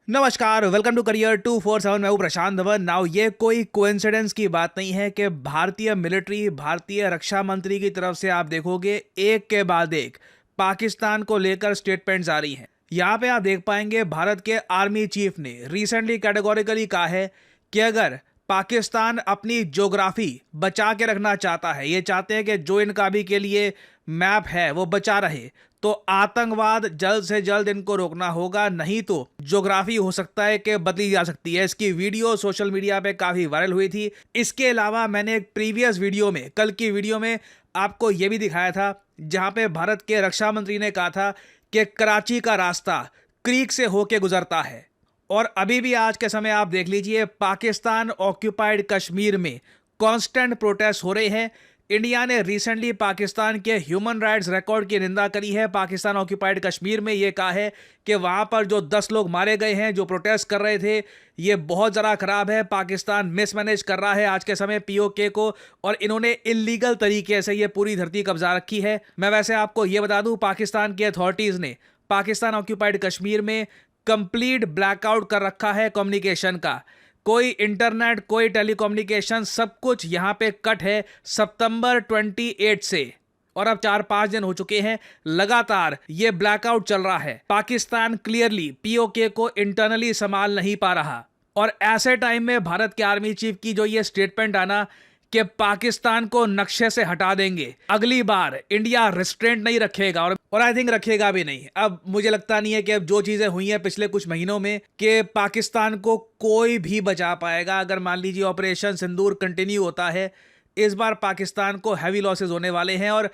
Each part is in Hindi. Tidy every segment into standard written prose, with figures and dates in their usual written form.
नमस्कार, वेलकम टू करियर 247। मैं हूं प्रशांत धवन। नाउ ये कोई कोइंसिडेंस की बात नहीं है कि भारतीय मिलिट्री, भारतीय रक्षा मंत्री की तरफ से आप देखोगे एक के बाद एक पाकिस्तान को लेकर स्टेटमेंट्स आ रही हैं। यहाँ पे आप देख पाएंगे भारत के आर्मी चीफ ने रिसेंटली कैटेगोरिकली कहा है कि अगर पाकिस्तान अपनी ज्योग्राफी बचा के रखना चाहता है, ये चाहते हैं कि जो इनका भी के लिए मैप है वो बचा रहे, तो आतंकवाद जल्द से जल्द इनको रोकना होगा, नहीं तो ज्योग्राफी हो सकता है कि बदली जा सकती है। इसकी वीडियो सोशल मीडिया पे काफी वायरल हुई थी। इसके अलावा मैंने एक प्रीवियस वीडियो में, कल की वीडियो में आपको यह भी दिखाया था जहां पे भारत के रक्षा मंत्री ने कहा था कि कराची का रास्ता क्रीक से होके गुजरता है। और अभी भी आज के समय आप देख लीजिए, पाकिस्तान ऑक्यूपाइड कश्मीर में कांस्टेंट प्रोटेस्ट हो रहे हैं। इंडिया ने रिसेंटली पाकिस्तान के ह्यूमन राइट्स रिकॉर्ड की निंदा करी है। पाकिस्तान ऑक्यूपाइड कश्मीर में यह कहा है कि वहां पर जो 10 लोग मारे गए हैं जो प्रोटेस्ट कर रहे थे, ये बहुत ज़रा खराब है। पाकिस्तान मिसमैनेज कर रहा है आज के समय पीओके को, और इन्होंने इलीगल तरीके से ये पूरी धरती कब्जा रखी है। मैं वैसे आपको ये बता दूं, पाकिस्तान की अथॉरिटीज़ ने पाकिस्तान ऑक्यूपाइड कश्मीर में कंप्लीट ब्लैकआउट कर रखा है कम्युनिकेशन का। कोई इंटरनेट, कोई टेलीकम्युनिकेशन, सब कुछ यहां पे कट है सितंबर 28 से। और अब 4-5 दिन हो चुके हैं लगातार ये ब्लैकआउट चल रहा है। पाकिस्तान क्लियरली पीओके को इंटरनली संभाल नहीं पा रहा। और ऐसे टाइम में भारत के आर्मी चीफ की जो ये स्टेटमेंट आना कि पाकिस्तान को नक्शे से हटा देंगे, अगली बार इंडिया रिस्ट्रेंट नहीं रखेगा, और आई थिंक रखेगा भी नहीं। अब मुझे लगता नहीं है कि अब जो चीजें हुई हैं पिछले कुछ महीनों में कि पाकिस्तान को कोई भी बचा पाएगा। अगर मान लीजिए ऑपरेशन सिंदूर कंटिन्यू होता है, इस बार पाकिस्तान को हैवी लॉसेज होने वाले हैं। और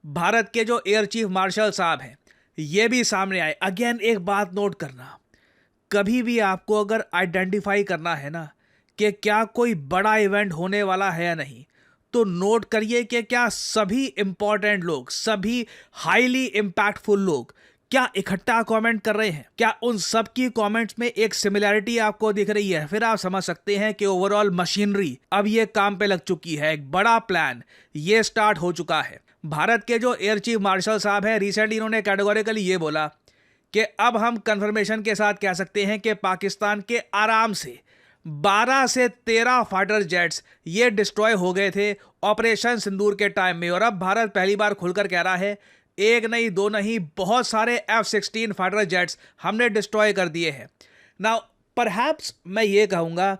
भारत के जो एयर चीफ मार्शल साहब हैं ये भी सामने आए। अगेन एक बात नोट करना, कभी भी आपको अगर आइडेंटिफाई करना है ना कि क्या कोई बड़ा इवेंट होने वाला है या नहीं, तो नोट करिए कि क्या सभी इंपॉर्टेंट लोग, सभी हाईली इंपैक्टफुल लोग क्या इकट्ठा कमेंट कर रहे हैं। क्या उन सब की कमेंट्स में एक सिमिलैरिटी आपको दिख रही है? फिर आप समझ सकते हैं कि ओवरऑल मशीनरी अब ये काम पे लग चुकी है। एक बड़ा प्लान ये स्टार्ट हो चुका है। भारत के जो एयर चीफ मार्शल साहब हैं, रिसेंटली इन्होंने कैटेगोरिकली ये बोला कि अब हम कंफर्मेशन के साथ कह सकते हैं कि पाकिस्तान के आराम से 12 से 13 फाइटर जेट्स ये डिस्ट्रॉय हो गए थे ऑपरेशन सिंदूर के टाइम में। और अब भारत पहली बार खुलकर कह रहा है एक नहीं, दो नहीं, बहुत सारे F-16 फाइटर जेट्स हमने डिस्ट्रॉय कर दिए हैं। नाउ परहैप्स मैं ये कहूँगा,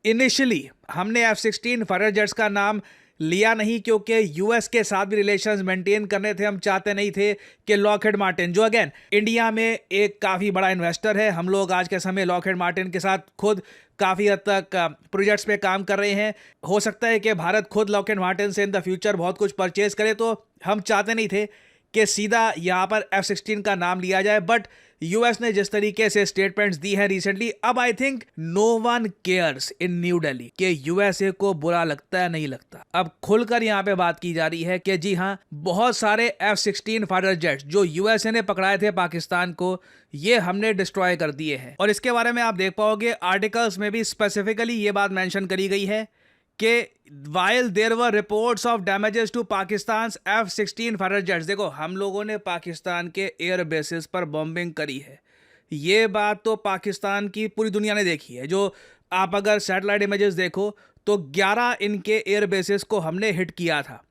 इनिशियली हमने F-16 फाइटर जेट्स का नाम लिया नहीं क्योंकि यूएस के साथ भी रिलेशंस मेंटेन करने थे। हम चाहते नहीं थे कि लॉकहीड मार्टिन, जो अगेन इंडिया में एक काफ़ी बड़ा इन्वेस्टर है, हम लोग आज के समय लॉकहीड मार्टिन के साथ खुद काफ़ी हद तक प्रोजेक्ट्स पे काम कर रहे हैं। हो सकता है कि भारत खुद लॉकहीड मार्टिन से इन द फ्यूचर बहुत कुछ परचेज करे, तो हम चाहते नहीं थे कि सीधा यहाँ पर F-16 का नाम लिया जाए। बट यूएस ने जिस तरीके से स्टेटमेंट्स दी हैं रिसेंटली, अब I think no one cares in New Delhi कि यूएसए को बुरा लगता है नहीं लगता। अब खुलकर यहाँ पे बात की जा रही है कि जी हाँ, बहुत सारे F-16 फाइटर जेट्स जो यूएसए ने पकड़ाए थे पाकिस्तान को, ये हमने डिस्ट्रॉय कर दिए हैं। और इसके बारे में आप देख पाओगे आर्टिकल्स में भी स्पेसिफिकली ये बात मेंशन करी गई है कि while there were reports of damages to Pakistan's F-16 fighter jets, देखो हम लोगों ने पाकिस्तान के एयर बेसिस पर बॉम्बिंग करी है, ये बात तो पाकिस्तान की पूरी दुनिया ने देखी है। जो आप अगर सैटेलाइट इमेजेस देखो तो 11 इनके एयर बेसिस को हमने हिट किया था।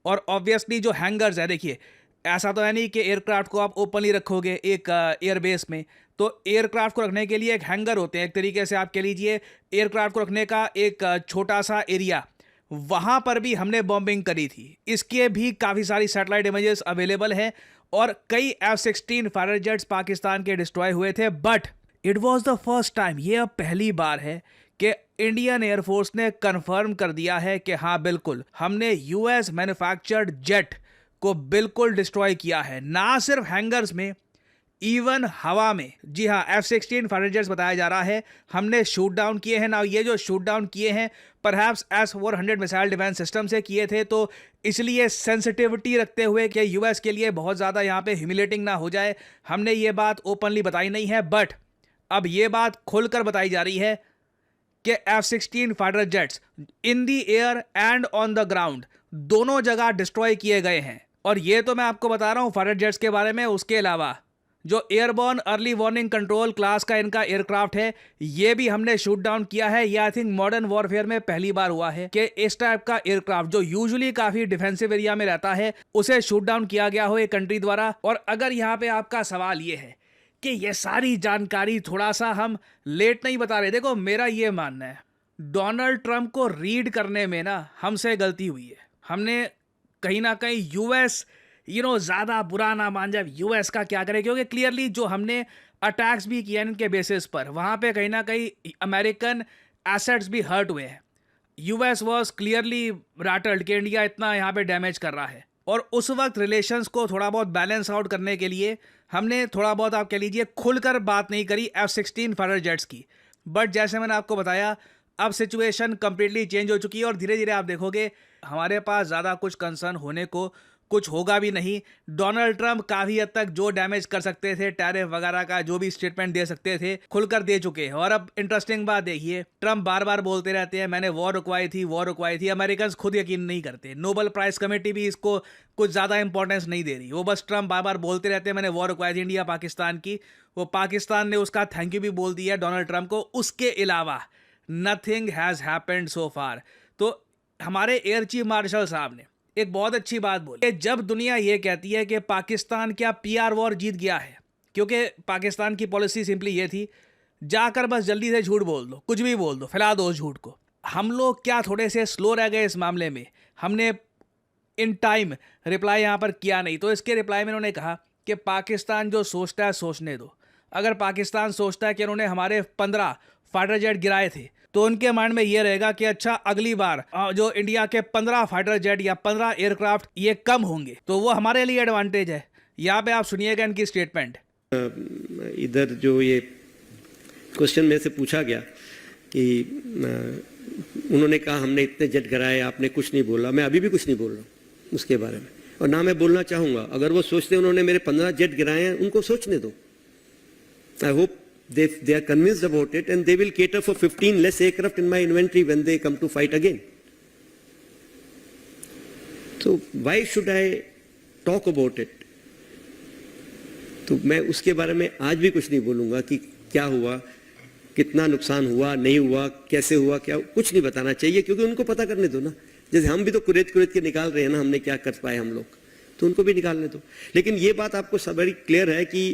और ऑब्वियसली जो हैंगर्स है, देखिए ऐसा तो है नहीं कि एयरक्राफ्ट को आप ओपनली रखोगे एक एयरबेस में, तो एयरक्राफ्ट को रखने के लिए एक हैंगर होते हैं, एक तरीके से आप कह लीजिए एयरक्राफ्ट को रखने का एक छोटा सा एरिया, वहाँ पर भी हमने बॉम्बिंग करी थी। इसके भी काफ़ी सारी सैटेलाइट इमेजेस अवेलेबल हैं और कई F-16 फाइटर जेट्स पाकिस्तान के डिस्ट्रॉय हुए थे। But it was the first time, ये अब पहली बार है कि इंडियन एयरफोर्स ने कंफर्म कर दिया है कि हाँ बिल्कुल हमने यूएस मैन्युफैक्चर्ड जेट को बिल्कुल डिस्ट्रॉय किया है, ना सिर्फ हैंगर्स में, इवन हवा में। जी हाँ, F-16 फाइटर जेट्स बताया जा रहा है हमने शूट डाउन किए हैं ना। ये जो शूट डाउन किए हैं perhaps S-400 missile defence system से किए थे, तो इसलिए सेंसिटिविटी रखते हुए कि यूएस के लिए बहुत ज़्यादा यहाँ पे ह्यूमिलेटिंग ना हो जाए, हमने ये बात ओपनली बताई नहीं है। बट अब ये बात खुलकर बताई जा रही है कि F-16 fighter jets in the air and on the ground दोनों जगह डिस्ट्रॉय किए गए हैं। और ये तो मैं आपको बता रहा हूँ फाइटर जेट्स के बारे में। उसके अलावा जो airborne early warning control class का इनका एयरक्राफ्ट है, ये भी हमने शूट डाउन किया है। ये आई थिंक मॉडर्न वॉरफेयर में पहली बार हुआ है कि इस टाइप का एयरक्राफ्ट जो यूजुअली काफी डिफेंसिव एरिया में रहता है, उसे शूट डाउन किया गया हो एक कंट्री द्वारा। और अगर यहाँ पे आपका सवाल ये है कि ये सारी जानकारी थोड़ा सा हम लेट नहीं बता रहे, देखो मेरा ये मानना है, डोनाल्ड ट्रंप को रीड करने में ना हमसे गलती हुई है। हमने कहीं ना कहीं यूएस ज़्यादा बुरा ना मान जाए, यूएस का क्या करे, क्योंकि क्लियरली जो हमने अटैक्स भी किया इनके बेसिस पर, वहाँ पे कहीं ना कहीं अमेरिकन एसेट्स भी हर्ट हुए हैं। यूएस वॉज क्लियरली रैटल्ड कि इंडिया इतना यहाँ पे डैमेज कर रहा है। और उस वक्त रिलेशंस को थोड़ा बहुत बैलेंस आउट करने के लिए हमने थोड़ा बहुत, आप कह लीजिए, खुलकर बात नहीं करी F-16 फाइटर जेट्स की। बट जैसे मैंने आपको बताया, अब सिचुएशन कंप्लीटली चेंज हो चुकी है और धीरे धीरे आप देखोगे हमारे पास ज़्यादा कुछ कंसर्न होने को कुछ होगा भी नहीं। डोनाल्ड ट्रंप काफ़ी हद तक जो डैमेज कर सकते थे, टैरिफ वगैरह का जो भी स्टेटमेंट दे सकते थे, खुलकर दे चुके हैं। और अब इंटरेस्टिंग बात देखिए, ट्रंप बार बार बोलते रहते हैं मैंने वॉर रुकवाई थी। अमेरिकन खुद यकीन नहीं करते। नोबेल प्राइज कमेटी भी इसको कुछ ज़्यादा इंपॉर्टेंस नहीं दे रही। वो बस ट्रंप बार बार बोलते रहते हैं मैंने वॉर रुकवाई थी इंडिया पाकिस्तान की। वो पाकिस्तान ने उसका थैंक यू भी बोल दिया डोनाल्ड ट्रंप को। उसके अलावा नथिंग हैज़ हैपेंड सो फार। तो हमारे एयर चीफ मार्शल साहब ने एक बहुत अच्छी बात बोली कि जब दुनिया ये कहती है कि पाकिस्तान क्या पीआर वॉर जीत गया है, क्योंकि पाकिस्तान की पॉलिसी सिंपली ये थी, जाकर बस जल्दी से झूठ बोल दो, कुछ भी बोल दो, फैला दो उस झूठ को। हम लोग क्या थोड़े से स्लो रह गए इस मामले में, हमने इन टाइम रिप्लाई यहाँ पर किया नहीं। तो इसके रिप्लाई में उन्होंने कहा कि पाकिस्तान जो सोचता है सोचने दो। अगर पाकिस्तान सोचता है कि उन्होंने हमारे 15 फाइटर जेट गिराए थे, तो उनके माइंड में ये रहेगा कि अच्छा अगली बार जो इंडिया के 15 फाइटर जेट या 15 एयरक्राफ्ट ये कम होंगे, तो वो हमारे लिए एडवांटेज है। यहाँ पे आप सुनिएगा इनकी स्टेटमेंट। इधर जो ये क्वेश्चन में से पूछा गया कि उन्होंने कहा हमने इतने जेट गिराए, आपने कुछ नहीं बोला। मैं अभी भी कुछ नहीं बोल रहा हूँ उसके बारे में, और ना मैं बोलना चाहूँगा। अगर वो सोचते उन्होंने मेरे 15 जेट गिराए हैं, उनको सोचने दो। I hope they are convinced about it, and they will cater for 15 less aircraft in my inventory when they come to fight again. So why should I talk about it? तो मैं उसके बारे में आज भी कुछ नहीं बोलूँगा कि क्या हुआ, कितना नुकसान हुआ, नहीं हुआ, कैसे हुआ, क्या कुछ नहीं बताना चाहिए, क्योंकि उनको पता करने दो ना। जैसे हम भी तो कुरेद के निकाल रहे हैं ना, हमने क्या कर पाए हम लोग, तो उनको भी निकालने दो। लेकिन ये बात आपको सब बड़ी क्लियर है कि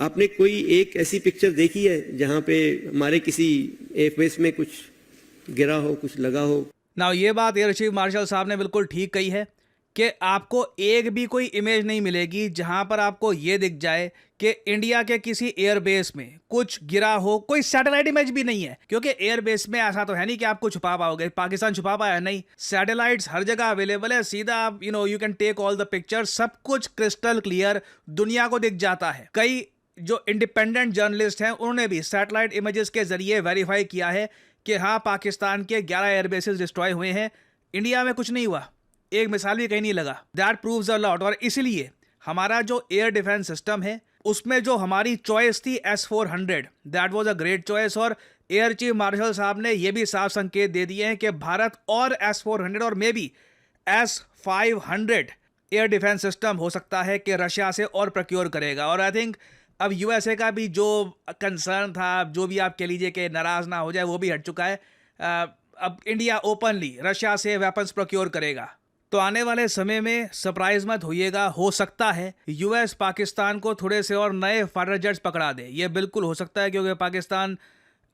आपने कोई एक ऐसी पिक्चर देखी है जहाँ पे हमारे किसी एयरबेस में कुछ गिरा हो, कुछ लगा हो? ना ये बात एयर चीफ मार्शल साहब ने बिल्कुल ठीक कही है कि आपको एक भी कोई इमेज नहीं मिलेगी जहां पर आपको ये दिख जाए कि इंडिया के किसी एयरबेस में कुछ गिरा हो। कोई सैटेलाइट इमेज भी नहीं है, क्योंकि एयरबेस में ऐसा तो है नहीं कि आपको छुपा पाओगे। पाकिस्तान छुपा पाया नहीं, सैटेलाइट्स हर जगह अवेलेबल है। सीधा आप you can take all the picture, सब कुछ क्रिस्टल क्लियर दुनिया को दिख जाता है। कई जो इंडिपेंडेंट जर्नलिस्ट हैं उन्होंने भी सैटेलाइट इमेजेस के जरिए वेरीफाई किया है कि हाँ, पाकिस्तान के 11 एयरबेसेस डिस्ट्रॉय हुए हैं, इंडिया में कुछ नहीं हुआ, एक मिसाल भी कहीं नहीं लगा। That proves a lot. और इसलिए हमारा जो एयर डिफेंस सिस्टम है उसमें जो हमारी चॉइस थी S-400, that was a great choice. और एयर चीफ मार्शल साहब ने यह भी साफ संकेत दे दिए हैं कि भारत और S-400 और may be S-500 air defence system हो सकता है कि रशिया से और प्रोक्योर करेगा। और आई थिंक अब यूएसए का भी जो कंसर्न था, जो भी आप कह लीजिए कि नाराज ना हो जाए, वो भी हट चुका है। अब इंडिया ओपनली रशिया से वेपन्स प्रोक्योर करेगा। तो आने वाले समय में सरप्राइज मत होइएगा, हो सकता है यूएस पाकिस्तान को थोड़े से और नए फाइटर जेट्स पकड़ा दे। ये बिल्कुल हो सकता है, क्योंकि पाकिस्तान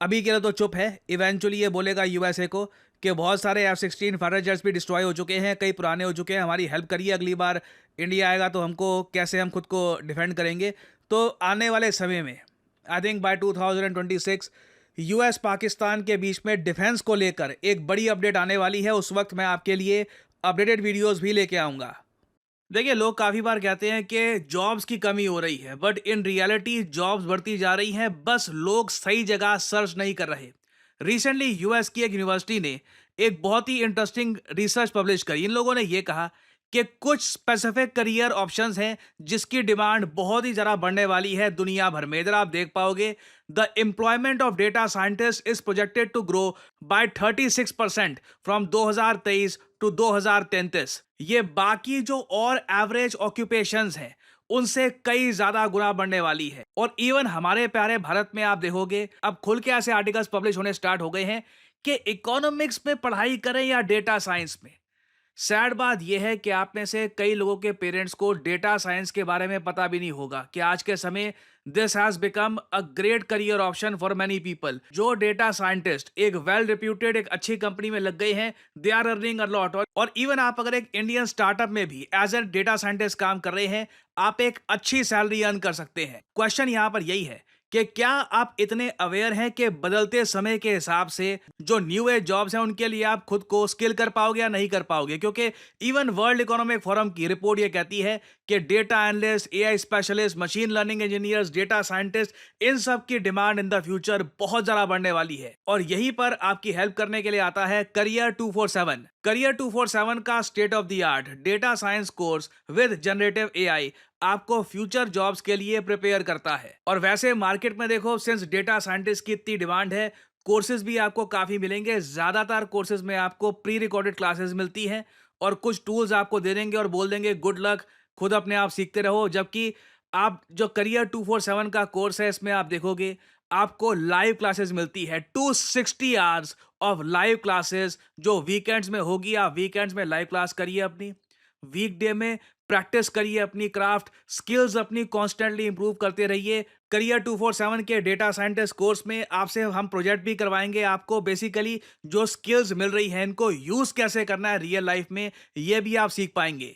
अभी के लिए तो चुप है, इवेंचुअली ये बोलेगा यूएसए को कि बहुत सारे F-16 फाइटर जेट्स भी डिस्ट्रॉय हो चुके हैं, कई पुराने हो चुके हैं, हमारी हेल्प करिए, अगली बार इंडिया आएगा तो हमको कैसे हम खुद को डिफेंड करेंगे। तो आने वाले समय में I think by 2026 US Pakistan के बीच में डिफेंस को लेकर एक बड़ी अपडेट आने वाली है। उस वक्त मैं आपके लिए अपडेटेड वीडियोस भी लेके आऊँगा। देखिए, लोग काफ़ी बार कहते हैं कि जॉब्स की कमी हो रही है, बट इन रियलिटी जॉब्स बढ़ती जा रही हैं, बस लोग सही जगह सर्च नहीं कर रहे। रिसेंटली यूएस की एक यूनिवर्सिटी ने एक बहुत ही इंटरेस्टिंग रिसर्च पब्लिश करी। इन लोगों ने ये कहा कि कुछ स्पेसिफिक करियर ऑप्शंस हैं जिसकी डिमांड बहुत ही ज़्यादा बढ़ने वाली है दुनिया भर में। इधर आप देख पाओगे, the employment of data scientist is projected to grow by 36% from 2023 to 2033। ये बाकी जो और एवरेज ऑक्यूपेशंस हैं उनसे कई ज्यादा गुना बढ़ने वाली है। और इवन हमारे प्यारे भारत में आप देखोगे अब खुल के ऐसे आर्टिकल्स पब्लिश होने स्टार्ट हो गए हैं कि इकोनॉमिक्स में पढ़ाई करें या डेटा साइंस में। सैड बात यह है कि आप में से कई लोगों के पेरेंट्स को डेटा साइंस के बारे में पता भी नहीं होगा कि आज के समय this has become a great career option for many people. जो डेटा साइंटिस्ट एक वेल रिप्यूटेड एक अच्छी कंपनी में लग गए हैं, they are earning a lot. और इवन आप अगर एक इंडियन स्टार्टअप में भी एज ए डेटा साइंटिस्ट काम कर रहे हैं, आप एक अच्छी सैलरी अर्न कर सकते हैं। क्वेश्चन यहां पर यही है कि क्या आप इतने अवेयर हैं कि बदलते समय के हिसाब से जो न्यू एज जॉब्स हैं उनके लिए आप खुद को स्किल कर पाओगे या नहीं कर पाओगे। क्योंकि इवन वर्ल्ड इकोनॉमिक फोरम की रिपोर्ट ये कहती है कि data analyst, AI specialist, machine learning engineers, data scientist, इन सब की डिमांड इन द फ्यूचर बहुत ज्यादा बढ़ने वाली है। और यहीं पर आपकी हेल्प करने के लिए आता है करियर 247। करियर 247 का state of the art data science course with generative AI आपको फ्यूचर जॉब्स के लिए प्रिपेयर करता है। और वैसे मार्केट में देखो, सिंस डेटा साइंटिस्ट की इतनी डिमांड है, कोर्सेज भी आपको काफी मिलेंगे। ज्यादातर कोर्सेज में आपको प्री रिकॉर्डेड क्लासेस मिलती हैं और कुछ टूल्स आपको दे देंगे और बोल देंगे गुड लक, खुद अपने आप सीखते रहो। जबकि आप जो करियर 247 का कोर्स है, इसमें आप देखोगे आपको लाइव क्लासेस मिलती है 260 आवर्स ऑफ लाइव क्लासेस, जो वीकेंड्स में होगी। आप वीकेंड्स में लाइव क्लास करिए अपनी, वीकडे में प्रैक्टिस करिए अपनी क्राफ्ट स्किल्स, अपनी कॉन्स्टेंटली इंप्रूव करते रहिए। करियर 247 के डेटा साइंटिस्ट कोर्स में आपसे हम प्रोजेक्ट भी करवाएंगे। आपको बेसिकली जो स्किल्स मिल रही हैं इनको यूज कैसे करना है रियल लाइफ में, ये भी आप सीख पाएंगे।